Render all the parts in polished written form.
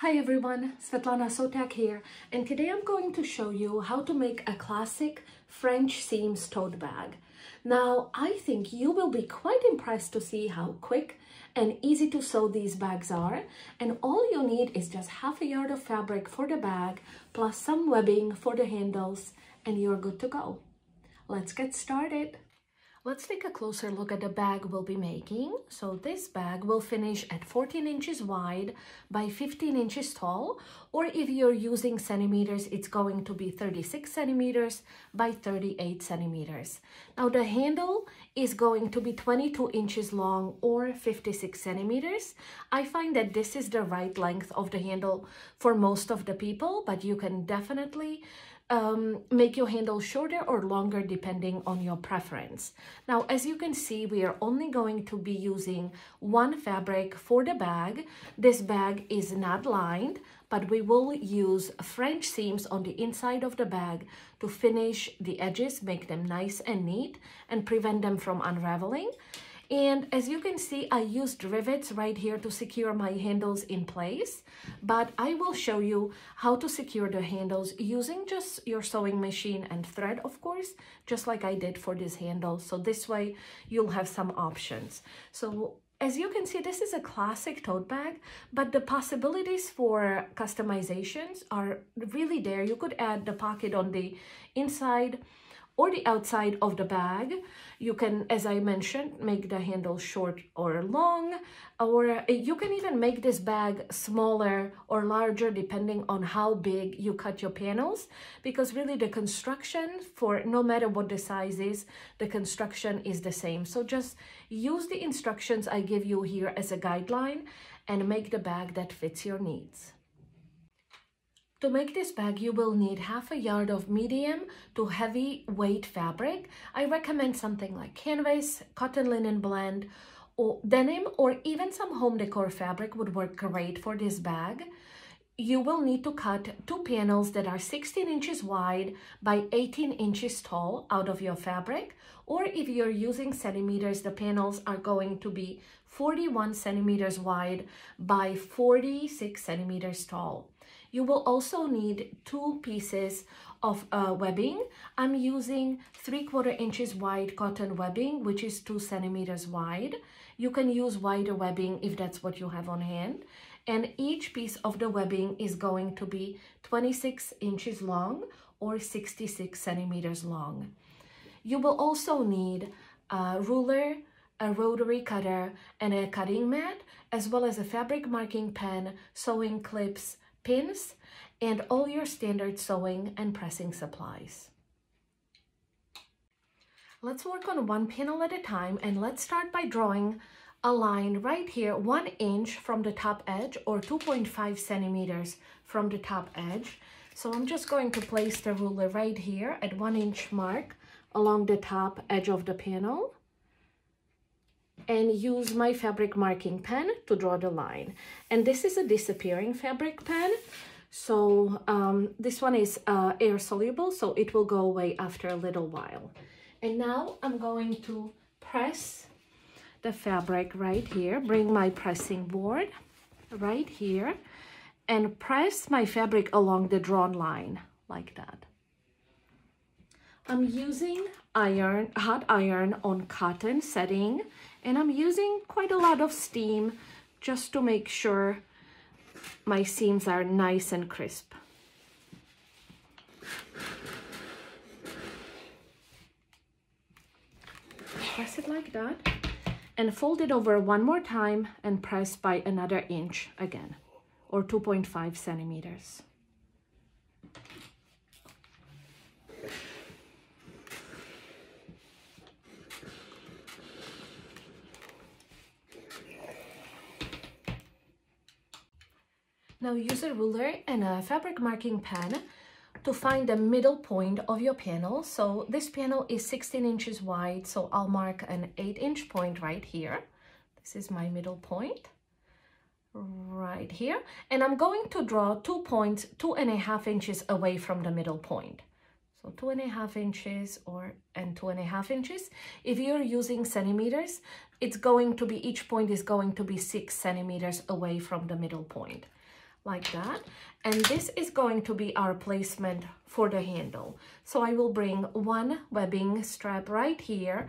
Hi everyone, Svetlana Sotak here, and today I'm going to show you how to make a classic French seams tote bag. Now, I think you will be quite impressed to see how quick and easy to sew these bags are, and all you need is just half a yard of fabric for the bag, plus some webbing for the handles, and you're good to go. Let's get started. Let's take a closer look at the bag we'll be making. So this bag will finish at 14 inches wide by 15 inches tall, or if you're using centimeters, it's going to be 36 centimeters by 38 centimeters. Now the handle is going to be 22 inches long or 56 centimeters. I find that this is the right length of the handle for most of the people, but you can definitely make your handle shorter or longer depending on your preference. Now, as you can see, we are only going to be using one fabric for the bag. This bag is not lined, but we will use French seams on the inside of the bag to finish the edges, make them nice and neat, and prevent them from unraveling. And as you can see, I used rivets right here to secure my handles in place, but I will show you how to secure the handles using just your sewing machine and thread, of course, just like I did for this handle. So this way you'll have some options. So as you can see, this is a classic tote bag, but the possibilities for customizations are really there. You could add the pocket on the inside or the outside of the bag. You can, as I mentioned, make the handle short or long, or you can even make this bag smaller or larger depending on how big you cut your panels, because really the construction, for no matter what the size is, the construction is the same. So just use the instructions I give you here as a guideline and make the bag that fits your needs. To make this bag, you will need half a yard of medium to heavy weight fabric. I recommend something like canvas, cotton linen blend, or denim, or even some home decor fabric would work great for this bag. You will need to cut two panels that are 16 inches wide by 18 inches tall out of your fabric, or if you're using centimeters, the panels are going to be 41 centimeters wide by 46 centimeters tall. You will also need two pieces of webbing. I'm using 3/4 inches wide cotton webbing, which is 2 centimeters wide. You can use wider webbing if that's what you have on hand. And each piece of the webbing is going to be 26 inches long or 66 centimeters long. You will also need a ruler, a rotary cutter, and a cutting mat, as well as a fabric marking pen, sewing clips, pins, and all your standard sewing and pressing supplies. Let's work on one panel at a time, and let's start by drawing a line right here, 1 inch from the top edge or 2.5 centimeters from the top edge. So I'm just going to place the ruler right here at 1 inch mark along the top edge of the panel, and use my fabric marking pen to draw the line. And this is a disappearing fabric pen, so this one is air soluble, so it will go away after a little while. And now I'm going to press the fabric right here, bring my pressing board right here, and press my fabric along the drawn line like that. I'm using hot iron on cotton setting, and I'm using quite a lot of steam just to make sure my seams are nice and crisp. Press it like that and fold it over one more time and press by another inch again, or 2.5 centimeters. Now use a ruler and a fabric marking pen to find the middle point of your panel. So this panel is 16 inches wide, so I'll mark an 8-inch point right here. This is my middle point right here. And I'm going to draw 2 points 2.5 inches away from the middle point. So 2.5 inches and 2.5 inches. If you're using centimeters, it's going to be, each point is going to be 6 centimeters away from the middle point. like that. And this is going to be our placement for the handle. So I will bring one webbing strap right here,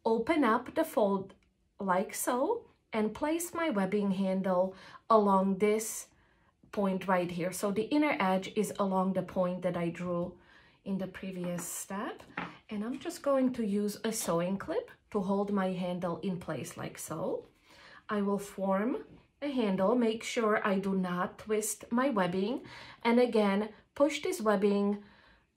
open up the fold like so, and place my webbing handle along this point right here. So the inner edge is along the point that I drew in the previous step. And I'm just going to use a sewing clip to hold my handle in place like so. I will form a handle, make sure I do not twist my webbing, and again push this webbing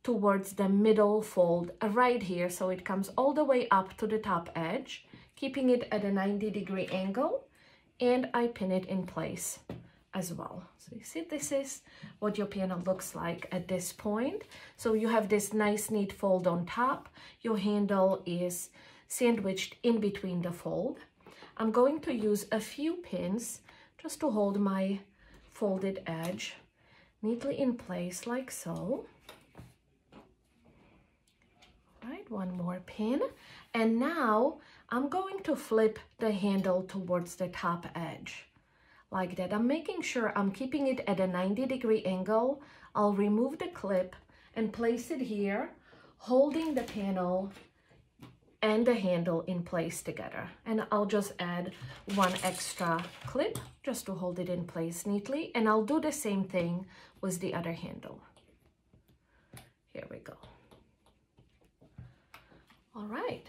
towards the middle fold right here so it comes all the way up to the top edge, keeping it at a 90-degree angle, and I pin it in place as well. So you see, this is what your panel looks like at this point. So you have this nice neat fold on top, your handle is sandwiched in between the fold. I'm going to use a few pins just to hold my folded edge neatly in place like so. Right, one more pin. And now I'm going to flip the handle towards the top edge like that. I'm making sure I'm keeping it at a 90-degree angle. I'll remove the clip and place it here, holding the panel and the handle in place together. And I'll just add one extra clip just to hold it in place neatly. And I'll do the same thing with the other handle. Here we go. All right.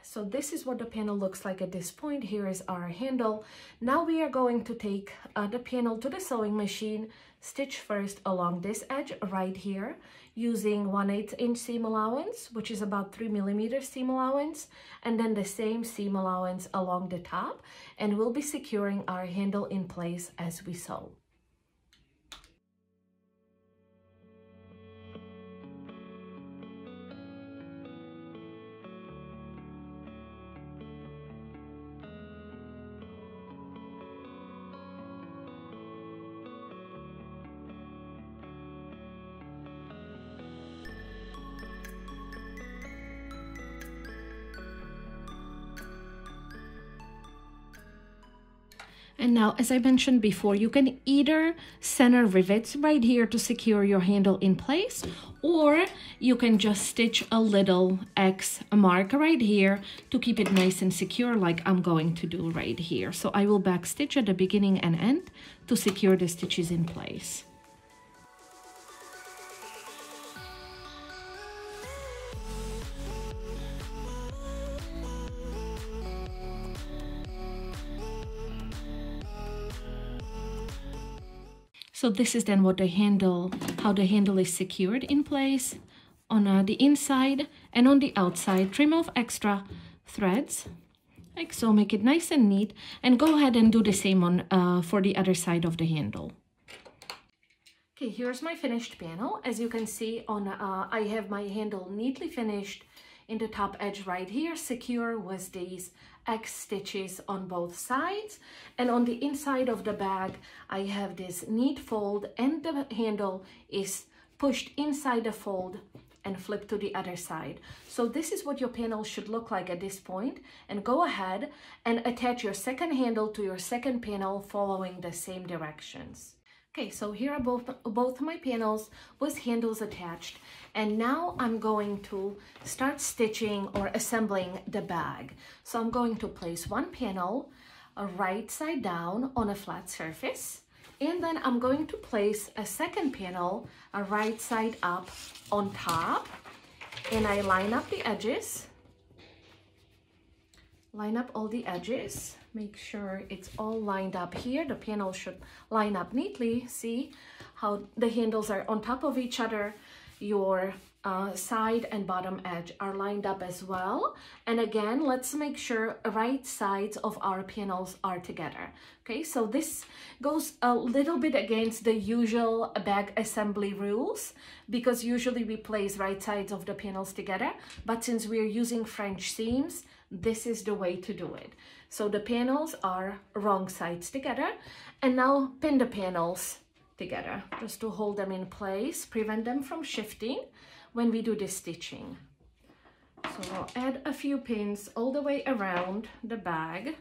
So this is what the panel looks like at this point. Here is our handle. Now we are going to take the panel to the sewing machine, stitch first along this edge right here, using 1/8 inch seam allowance, which is about 3 millimeter seam allowance, and then the same seam allowance along the top, and we'll be securing our handle in place as we sew. And now, as I mentioned before, you can either center rivets right here to secure your handle in place, or you can just stitch a little X mark right here to keep it nice and secure, like I'm going to do right here. So I will back stitch at the beginning and end to secure the stitches in place. So this is then what how the handle is secured in place on the inside, and on the outside, trim off extra threads, like so, make it nice and neat, and go ahead and do the same on for the other side of the handle. Okay, here's my finished panel. As you can see, I have my handle neatly finished in the top edge right here, secure with these X stitches on both sides, and on the inside of the bag I have this neat fold, and the handle is pushed inside the fold and flipped to the other side. So this is what your panel should look like at this point, and go ahead and attach your second handle to your second panel following the same directions. Okay, so here are both my panels with handles attached, and now I'm going to start stitching or assembling the bag. So I'm going to place one panel right side down on a flat surface, and then I'm going to place a second panel right side up on top, and I line up the edges, line up all the edges. Make sure it's all lined up here. The panel should line up neatly. See how the handles are on top of each other. Your side and bottom edge are lined up as well. And again, let's make sure right sides of our panels are together. Okay, so this goes a little bit against the usual bag assembly rules, because usually we place right sides of the panels together. But since we're using French seams, this is the way to do it. So the panels are wrong sides together, and now pin the panels together just to hold them in place, prevent them from shifting when we do the stitching. So I'll add a few pins all the way around the bag.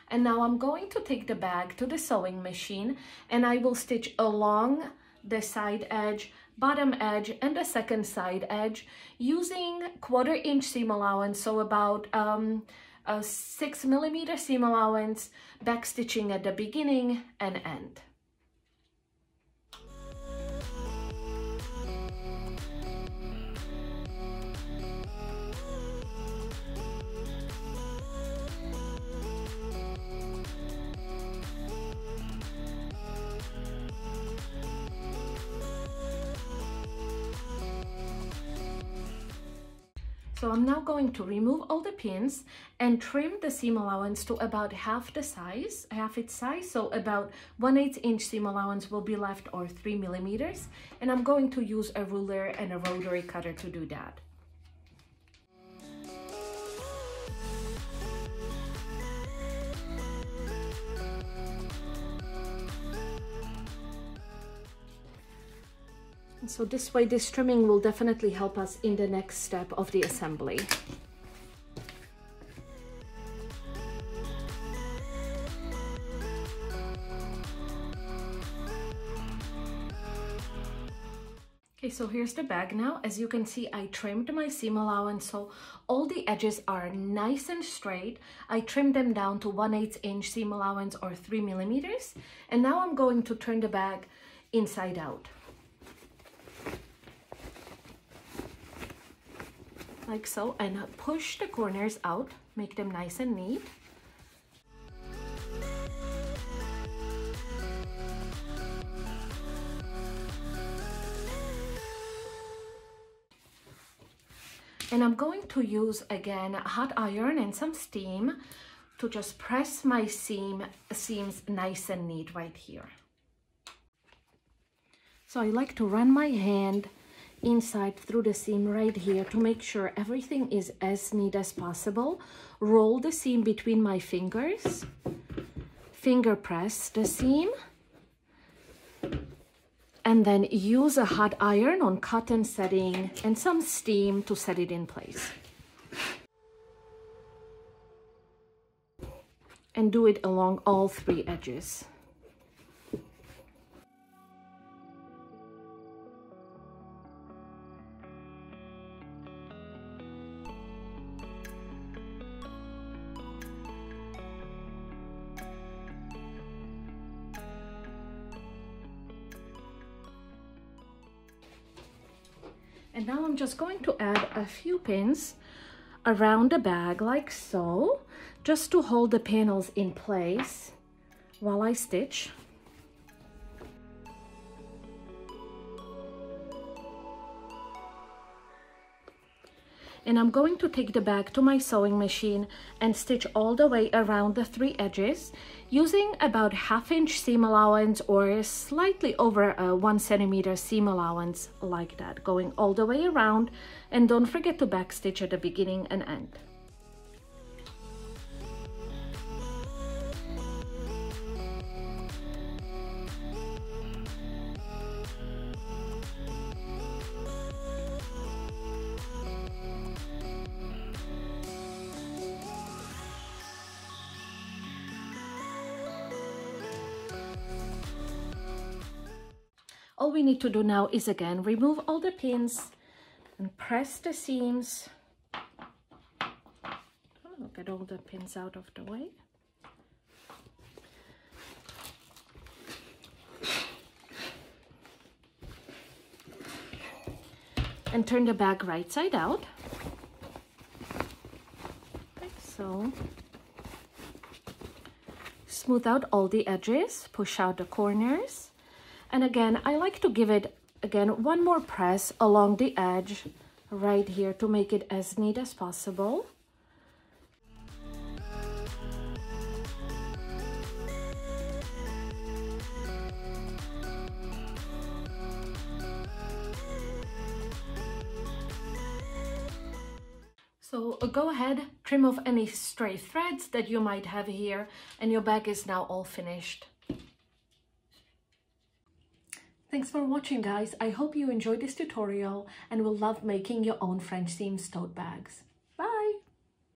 And now I'm going to take the bag to the sewing machine and I will stitch along the side edge, bottom edge, and the second side edge using 1/4 inch seam allowance, so about a 6 millimeter seam allowance, back stitching at the beginning and end. So I'm now going to remove all the pins and trim the seam allowance to about half its size. So about 1/8 inch seam allowance will be left, or 3 millimeters. And I'm going to use a ruler and a rotary cutter to do that. So this way, this trimming will definitely help us in the next step of the assembly. Okay, so here's the bag now. As you can see, I trimmed my seam allowance, so all the edges are nice and straight. I trimmed them down to 1/8 inch seam allowance, or 3 millimeters. And now I'm going to turn the bag inside out. Like so, and push the corners out, make them nice and neat. And I'm going to use again a hot iron and some steam to just press my seams nice and neat right here. So I like to run my hand inside through the seam right here to make sure everything is as neat as possible. Roll the seam between my fingers, finger press the seam, and then use a hot iron on cotton setting and some steam to set it in place. And do it along all 3 edges. And now I'm just going to add a few pins around the bag like so, just to hold the panels in place while I stitch. And I'm going to take the bag to my sewing machine and stitch all the way around the 3 edges using about 1/2 inch seam allowance, or slightly over a 1 centimeter seam allowance, like that, going all the way around. And don't forget to back stitch at the beginning and end. All we need to do now is again remove all the pins and press the seams. Get all the pins out of the way. And turn the bag right side out, like so. Smooth out all the edges, push out the corners. And again, I like to give it, again, one more press along the edge right here to make it as neat as possible. So go ahead, trim off any stray threads that you might have here, and your bag is now all finished. Thanks for watching, guys. I hope you enjoyed this tutorial and will love making your own French seam tote bags.